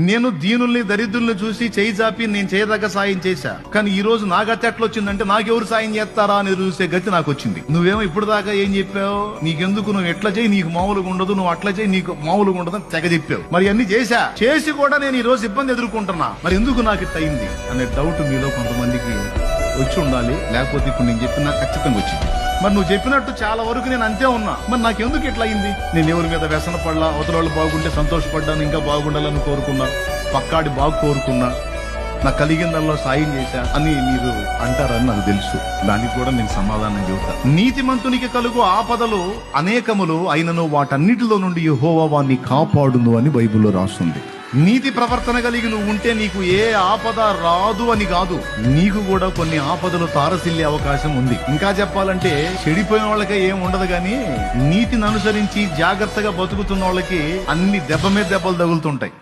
నేను దీనుల్ని దరిద్రుల్ని చూసి చేయి చాపి నేను చేయదగ్గ సాయం చేశా. కానీ ఈ రోజు నా గతి ఎట్లా వచ్చిందంటే నాకెవరు సాయం చేస్తారా అని చూసే గతి నాకు వచ్చింది. నువ్వేమో ఇప్పుడు దాకా ఏం చెప్పావు? నీకెందుకు, నువ్వు ఎట్లా చేయి నీకు మామూలుగా ఉండదు, నువ్వు అట్లా చేయి నీకు మామూలుగా ఉండదు అని తెగ చెప్పావు. మరి అన్ని చేసి కూడా నేను ఈ రోజు ఇబ్బంది ఎదుర్కొంటున్నా. మరి ఎందుకు నాకు ఇట్లా అయింది అనే డౌట్ మీలో కొంతమందికి వచ్చి ఉండాలి. లేకపోతే ఇప్పుడు నేను చెప్పిన ఖచ్చితంగా వచ్చింది. మరి నువ్వు చెప్పినట్టు చాలా వరకు నేను అంతే ఉన్నా. మరి నాకెందుకు ఇట్లా అయింది? నేను ఎవరి మీద వ్యసన పడలా, అవతల వాళ్ళు బాగుంటే సంతోషపడ్డాను, ఇంకా బాగుండాలని కోరుకున్నా, పక్కాడి బాగు కోరుకున్నా, నాకు కలిగిందల్లో సాయం చేశా అని మీరు అంటారని నాకు తెలుసు. దానికి కూడా నేను సమాధానం చెబుతా. నీతిమంతునికి కలుగు ఆపదలు అనేకములు అయినను వాటన్నిటిలో నుండి యెహోవా వాణ్ణి కాపాడును అని బైబిల్లో రాస్తుంది. నీతి ప్రవర్తన కలిగి నువ్వు ఉంటే నీకు ఏ ఆపద రాదు అని కాదు, నీకు కూడా కొన్ని ఆపదలు తారసిల్లే అవకాశం ఉంది. ఇంకా చెప్పాలంటే చెడిపోయిన వాళ్ళకే ఏం ఉండదు, కానీ నీతిని అనుసరించి జాగ్రత్తగా బతుకుతున్న వాళ్ళకి అన్ని దెబ్బ మీద దెబ్బలు తగులుతుంటాయి.